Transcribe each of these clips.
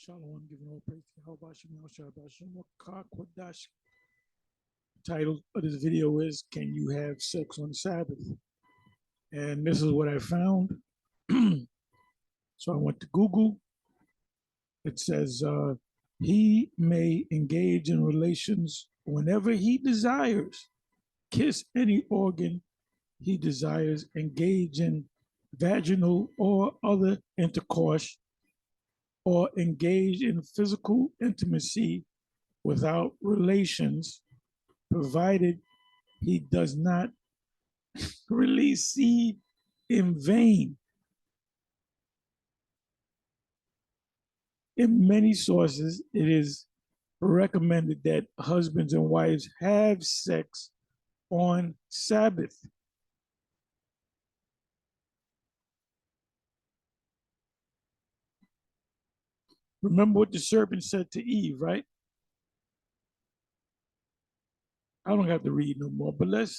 Shalom, giving all praise to Yahweh Shem Shabbat Kwadash. The title of this video is Can You Have Sex on Sabbath? And this is what I found. So I went to Google. It says he may engage in relations whenever he desires, kiss any organ he desires, engage in vaginal or other intercourse, or engage in physical intimacy without relations, provided he does not release seed in vain. In many sources, it is recommended that husbands and wives have sex on Sabbath. Remember what the serpent said to Eve, right? I don't have to read no more, but it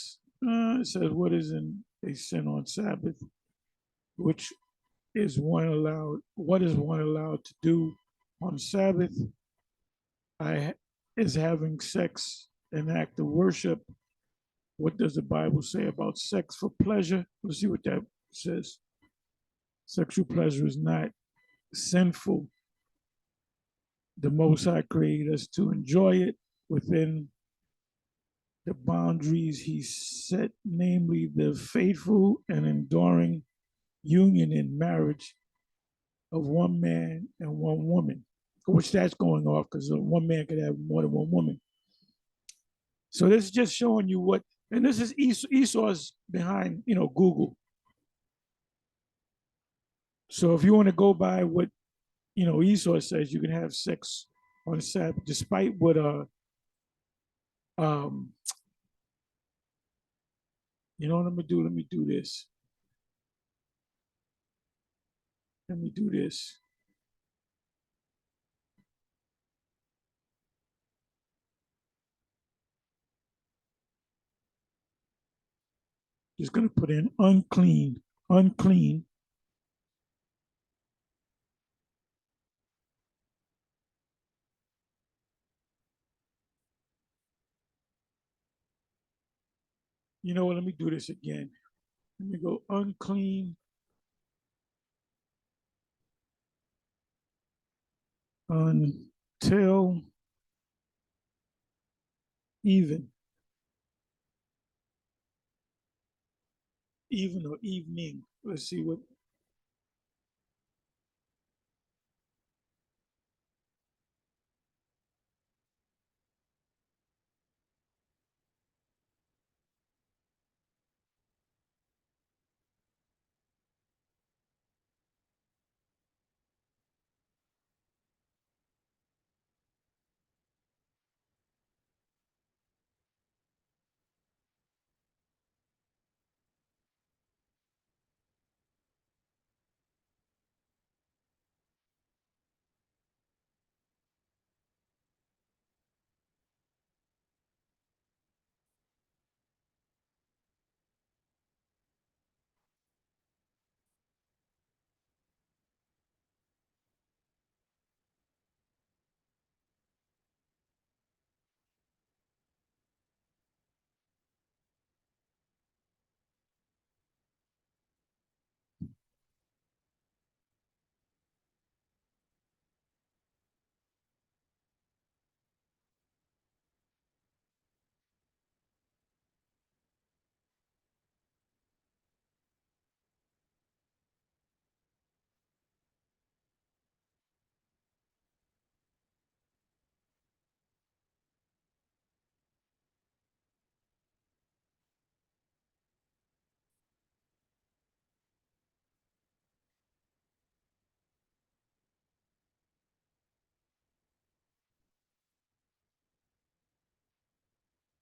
says, what is in a sin on Sabbath, which what is one allowed to do on Sabbath? I is having sex an act of worship. What does the Bible say about sex for pleasure? Let's see what that says. Sexual pleasure is not sinful. The Most High created us to enjoy it within the boundaries He set, namely the faithful and enduring union in marriage of one man and one woman, which that's going off because one man could have more than one woman. So this is just showing you what, and this is Esau's behind, Google. So if you want to go by what, Esau says, you can have sex on Sabbath, despite what, um, you know what I'm gonna do? Let me do this. Let me do this. Just gonna put in unclean, unclean. You know what? Let me do this again. Let me go unclean until even, even or evening. Let's see what.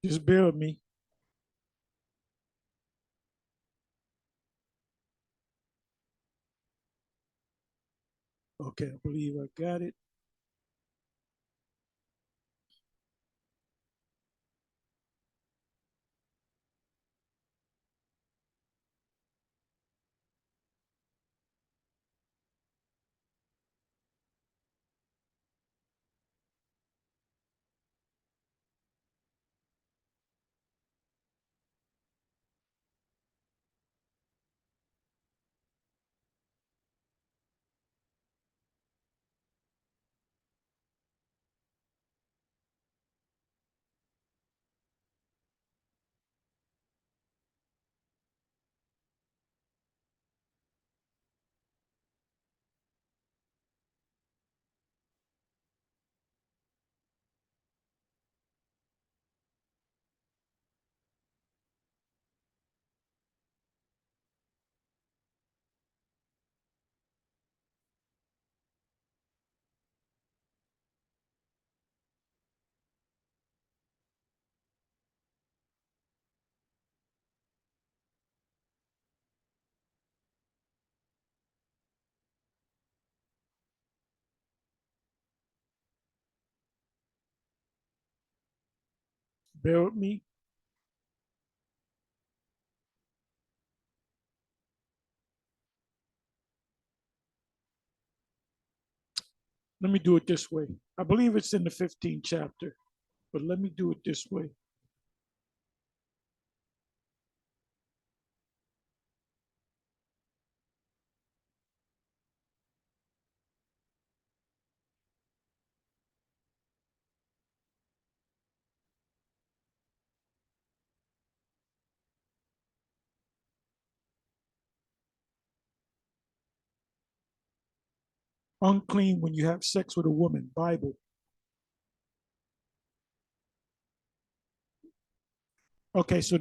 Just bear with me. Okay, I believe I got it. Bear with me. Let me do it this way. I believe it's in the 15th chapter, but let me do it this way. Unclean when you have sex with a woman, Bible. Okay, so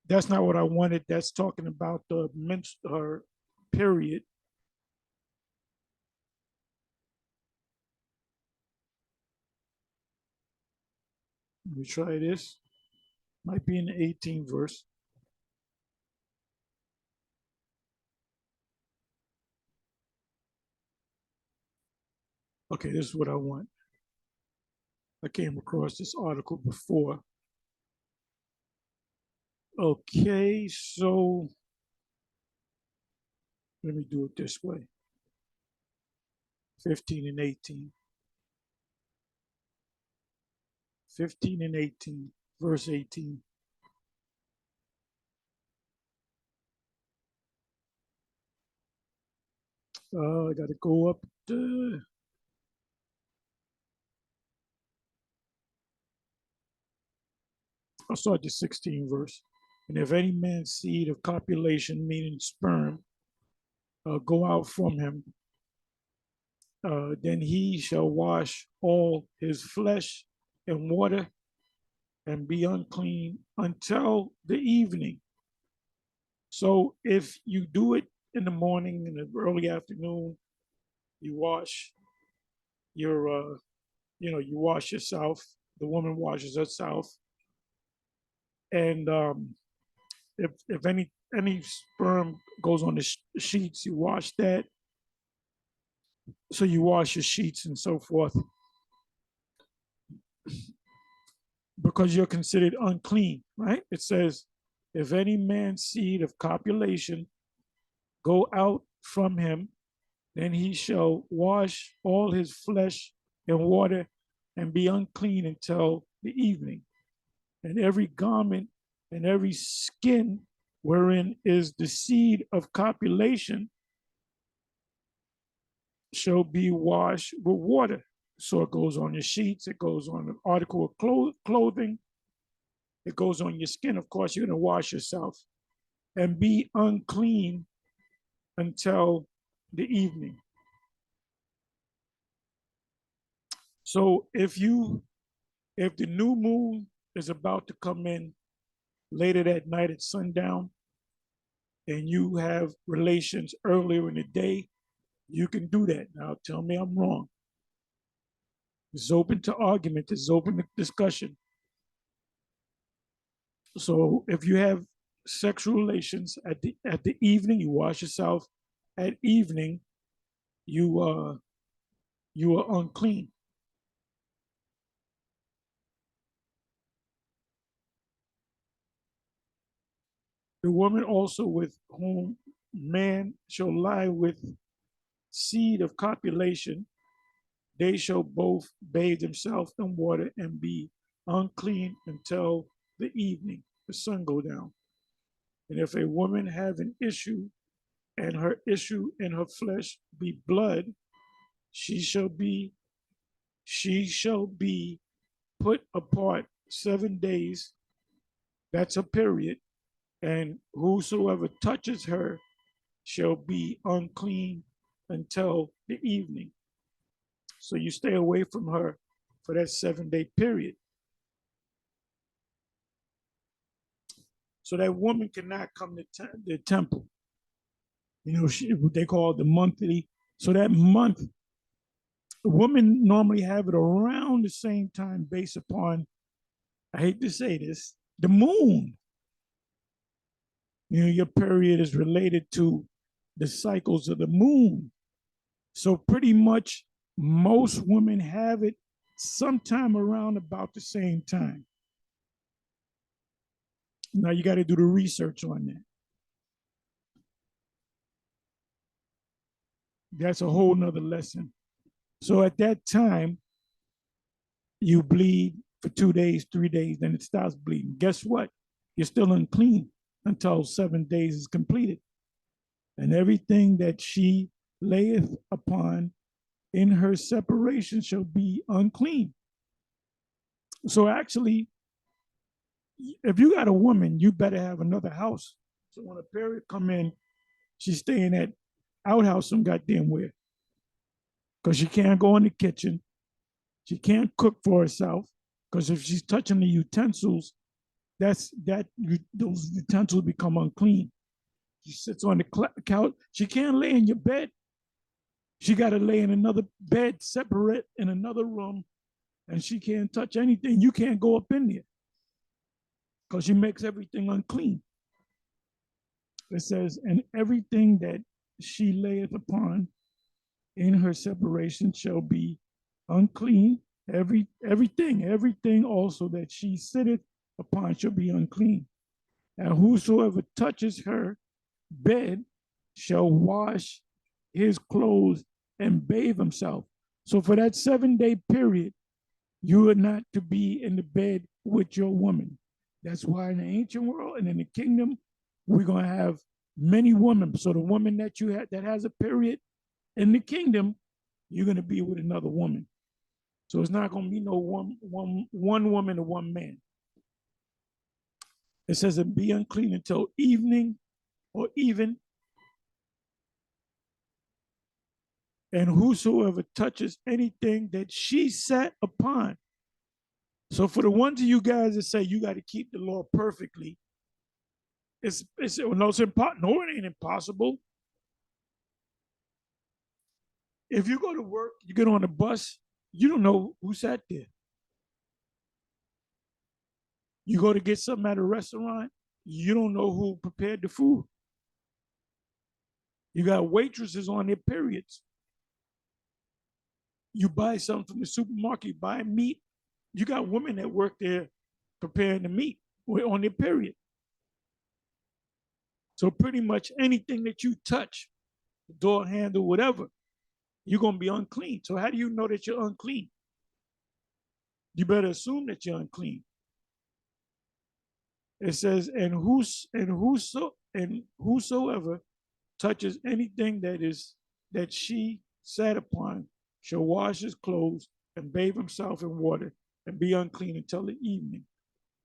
that's not what I wanted. That's talking about the her period. Let me try this. Might be in the 18th verse. Okay, this is what I want. I came across this article before. Okay, so let me do it this way. 15 and 18. 15 and 18, verse 18. I got to go up. I'll start the 16th verse. And if any man's seed of copulation, meaning sperm, go out from him, then he shall wash all his flesh in water and be unclean until the evening. So if you do it in the morning, in the early afternoon, you wash your, you wash yourself. The woman washes herself, and if any sperm goes on the sheets, you wash that. So you wash your sheets and so forth because you're considered unclean, right? It says, if any man's seed of copulation go out from him, then he shall wash all his flesh in water and be unclean until the evening. And every garment and every skin wherein is the seed of copulation shall be washed with water. So it goes on your sheets, it goes on an article of clothing, it goes on your skin. Of course, you're going to wash yourself and be unclean until the evening. So if the new moon is about to come in later that night at sundown and you have relations earlier in the day, you can do that. Now tell me I'm wrong. It's open to argument, it's open to discussion. So if you have sexual relations at the evening, you wash yourself. At evening, you are unclean. The woman also with whom man shall lie with seed of copulation, they shall both bathe themselves in water and be unclean until the evening, the sun go down. And if a woman have an issue, and her issue in her flesh be blood, she shall be she shall be put apart 7 days. That's a period. And whosoever touches her shall be unclean until the evening. So you stay away from her for that 7 day period. So that woman cannot come to the temple. What they call the monthly. So that month, women normally have it around the same time based upon, I hate to say this, the moon. Your period is related to the cycles of the moon. So pretty much most women have it sometime around about the same time. Now you got to do the research on that. That's a whole nother lesson. So at that time, you bleed for 2 days, 3 days, then it stops bleeding. Guess what? You're still unclean until 7 days is completed. And everything that she layeth upon in her separation shall be unclean. So actually, if you got a woman, you better have another house. So when a period come in, she's staying at outhouse some goddamn where. Because she can't go in the kitchen. She can't cook for herself. Because if she's touching the utensils, those utensils become unclean. She sits on the couch. She can't lay in your bed. She got to lay in another bed, separate in another room, and she can't touch anything. You can't go up in there because she makes everything unclean. It says, and everything that she layeth upon in her separation shall be unclean. Everything also that she sitteth upon shall be unclean. And whosoever touches her bed shall wash his clothes and bathe himself. So for that 7 day period, you are not to be in the bed with your woman. That's why in the ancient world and in the kingdom, we're gonna have many women. So the woman that you have that has a period in the kingdom, you're gonna be with another woman. So it's not gonna be no one woman or one man. It says it be unclean until evening or even, and whosoever touches anything that she sat upon. So for the ones of you guys that say you got to keep the law perfectly, it's no, it's impossible. No, it ain't impossible. If you go to work, you get on a bus, you don't know who sat there. You go to get something at a restaurant, you don't know who prepared the food. You got waitresses on their periods. You buy something from the supermarket, you buy meat. You got women that work there preparing the meat on their period. So pretty much anything that you touch, the door handle, whatever, you're gonna be unclean. So how do you know that you're unclean? You better assume that you're unclean. It says, and whosoever touches anything that she sat upon shall wash his clothes and bathe himself in water and be unclean until the evening.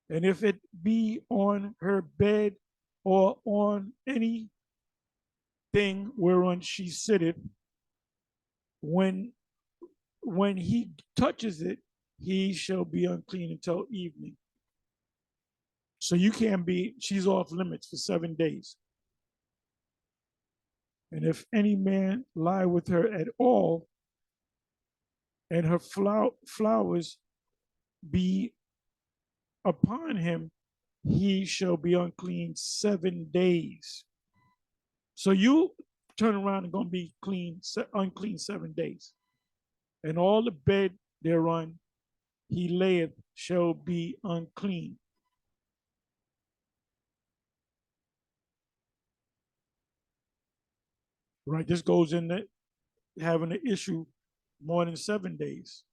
And if it be on her bed or on anything whereon she sitteth, when he touches it, he shall be unclean until evening. So you can't be, she's off limits for 7 days. And if any man lie with her at all, and her flowers be upon him, he shall be unclean 7 days. So you turn around and gonna be unclean 7 days. And all the bed thereon he layeth shall be unclean. Right? This goes into having an issue more than 7 days,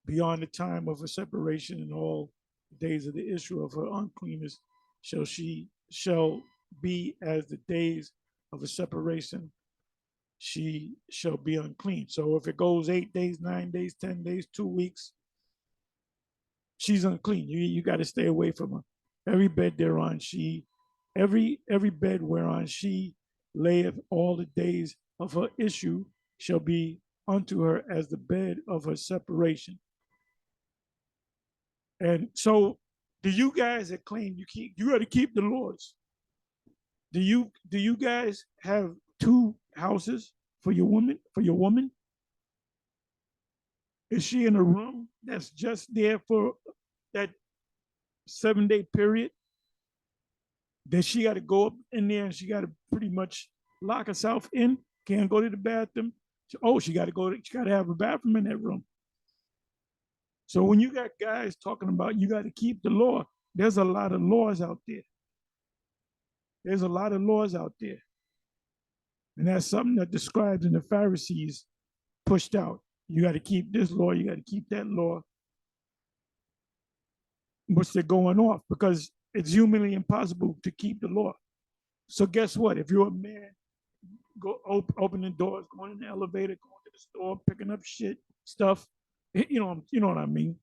beyond the time of her separation, and all days of the issue of her uncleanness shall be as the days of a separation. She shall be unclean. So if it goes 8 days, 9 days, 10 days, 2 weeks, she's unclean. You got to stay away from her. Every bed thereon every bed whereon she layeth all the days of her issue shall be unto her as the bed of her separation. And so, do you guys that claim you got to keep the laws? Do you guys have two houses for your woman? For your woman, is she in a room that's just there for that 7 day period? Then she got to go up in there and she got to pretty much lock herself in. Can't go to the bathroom. She got to go. She got to have a bathroom in that room. So when you got guys talking about you got to keep the law, there's a lot of laws out there. There's a lot of laws out there, and that's something that the scribes and the Pharisees pushed out. You got to keep this law. You got to keep that law. Which they're going off because it's humanly impossible to keep the law. So guess what? If you're a man, opening doors, going in the elevator, going to the store, picking up stuff, you know what I mean.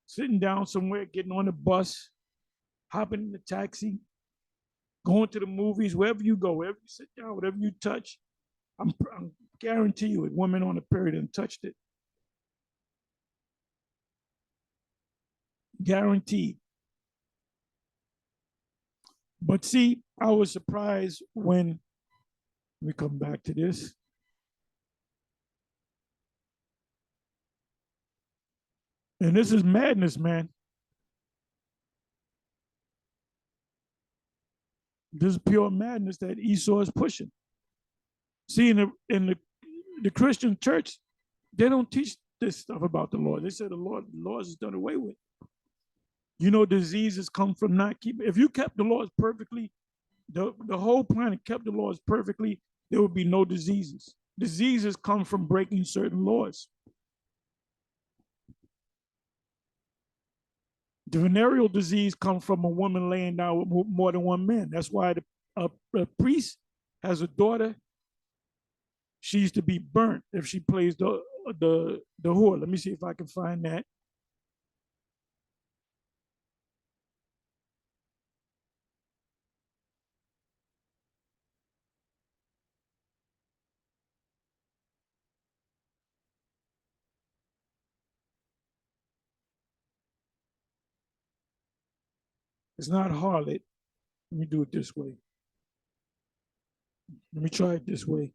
Sitting down somewhere, getting on the bus, hopping in the taxi, going to the movies, wherever you go, wherever you sit down, whatever you touch, I'm guarantee you, a woman on a period and touched it. Guaranteed. But see, I was surprised when we come back to this. And this is madness, man. This is pure madness that Esau is pushing. See, in the Christian church, they don't teach this stuff about the Lord. They say the laws is done away with. You know, diseases come from not keeping. If you kept the laws perfectly, the whole planet kept the laws perfectly, there would be no diseases. Diseases come from breaking certain laws. The venereal disease comes from a woman laying down with more than one man. That's why a priest has a daughter. She's to be burnt if she plays the whore. Let me see if I can find that. It's not harlot. Let me do it this way. Let me try it this way.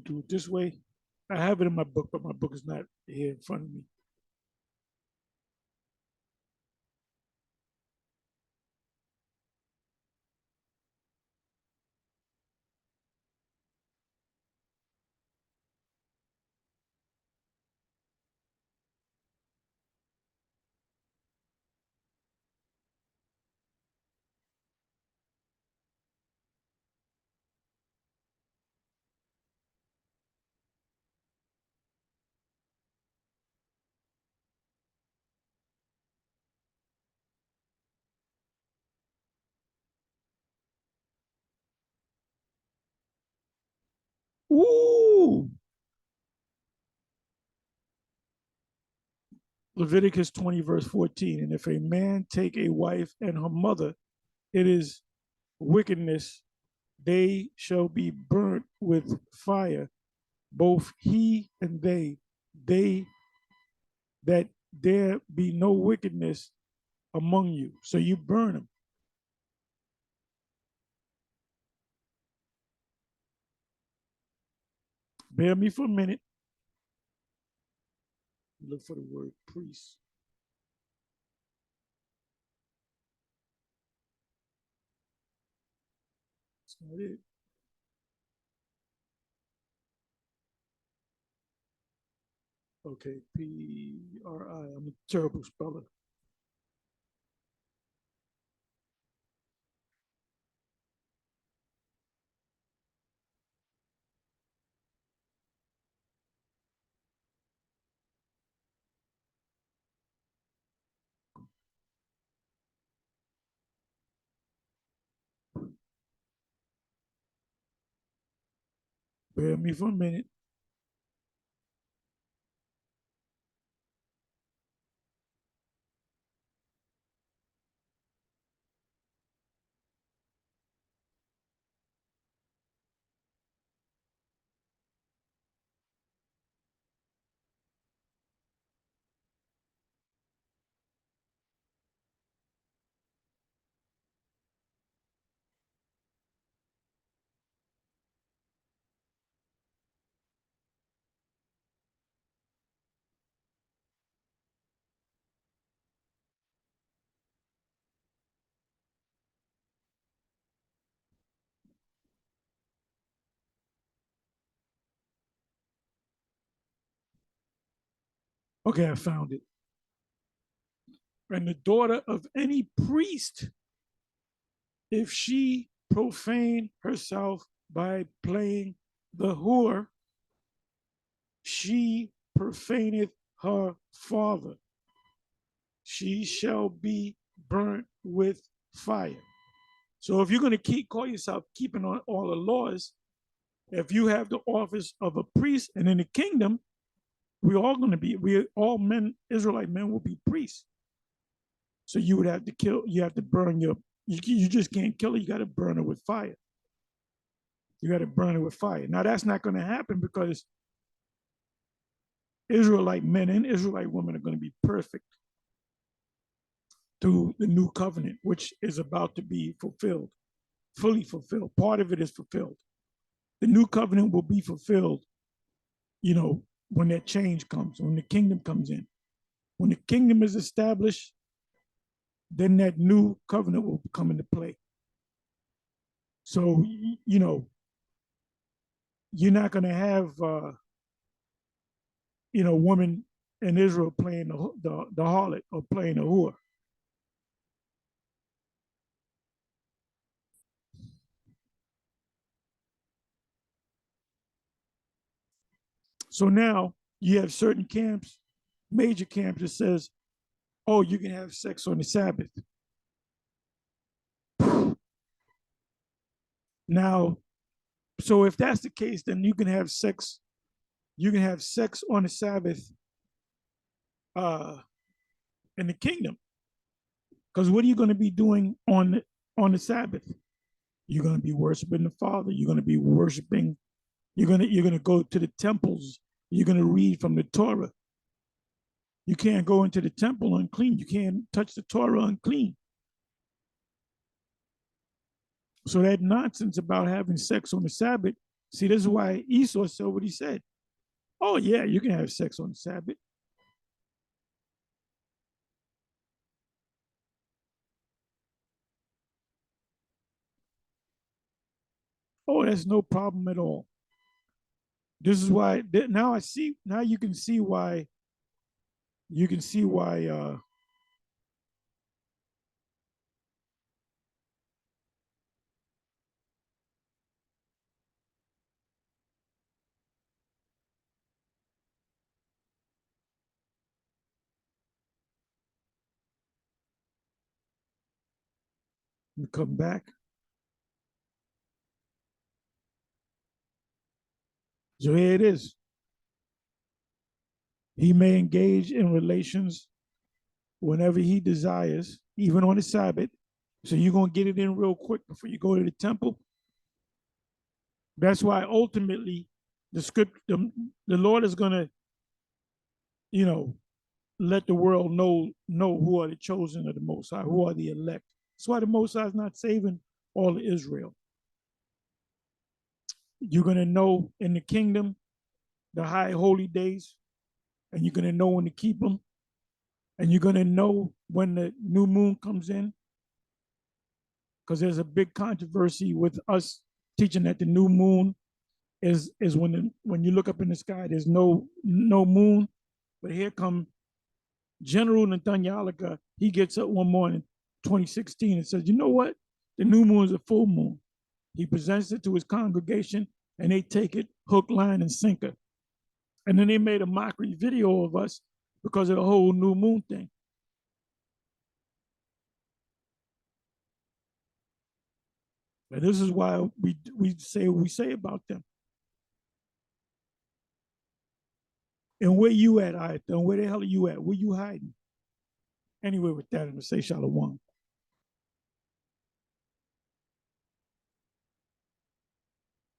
Do it this way. I have it in my book, but my book is not here in front of me. Ooh! Leviticus 20, verse 14. And if a man take a wife and her mother, it is wickedness. They shall be burnt with fire, both he and they that there be no wickedness among you. So you burn them. Bear me for a minute. Look for the word priest. That's not it. Okay, P-R-I. I'm a terrible speller. Bear with me for a minute. Okay, I found it. And the daughter of any priest, if she profane herself by playing the whore, she profaneth her father. She shall be burnt with fire. So if you're going to call yourself keeping on all the laws, if you have the office of a priest, and in the kingdom, we all men, Israelite men will be priests. So you would have to kill, you have to burn you just can't kill it. You got to burn it with fire. You got to burn it with fire. Now that's not going to happen because Israelite men and Israelite women are going to be perfect through the new covenant, which is about to be fulfilled, fully fulfilled. Part of it is fulfilled. The new covenant will be fulfilled, when that change comes, when the kingdom comes in. When the kingdom is established, then that new covenant will come into play. So, you're not going to have, women in Israel playing the harlot or playing a whore. So now you have certain camps, major camps that says, oh, you can have sex on the Sabbath. Now, so if that's the case, then you can have sex. You can have sex on the Sabbath uh, in the kingdom. Because what are you going to be doing on the Sabbath? You're going to be worshiping the Father. You're going to be worshiping. You're going to go to the temples. You're going to read from the Torah. You can't go into the temple unclean. You can't touch the Torah unclean. So that nonsense about having sex on the Sabbath. See, this is why Esau said what he said. Oh yeah, you can have sex on the Sabbath. Oh, that's no problem at all. This is why now I see. Now you can see why. You can see why. Come back. So here it is. He may engage in relations whenever he desires, even on the Sabbath. So you're gonna get it in real quick before you go to the temple. That's why ultimately the Lord is gonna, you know, let the world know who are the chosen of the Most High, who are the elect. That's why the Most High is not saving all of Israel. You're gonna know in the kingdom the high holy days, and you're gonna know when to keep them, and you're gonna know when the new moon comes in, because there's a big controversy with us teaching that the new moon is when you look up in the sky, there's no moon, But here come General Nathaniel. He gets up one morning, 2016, and says, you know what? The new moon is a full moon. He presents it to his congregation, and they take it hook, line, and sinker. And then they made a mockery video of us because of the whole new moon thing. And this is why we say what we say about them. And where you at, Ayathan? Where the hell are you at? Where you hiding? Anyway, with that, I'm going to say Shalom.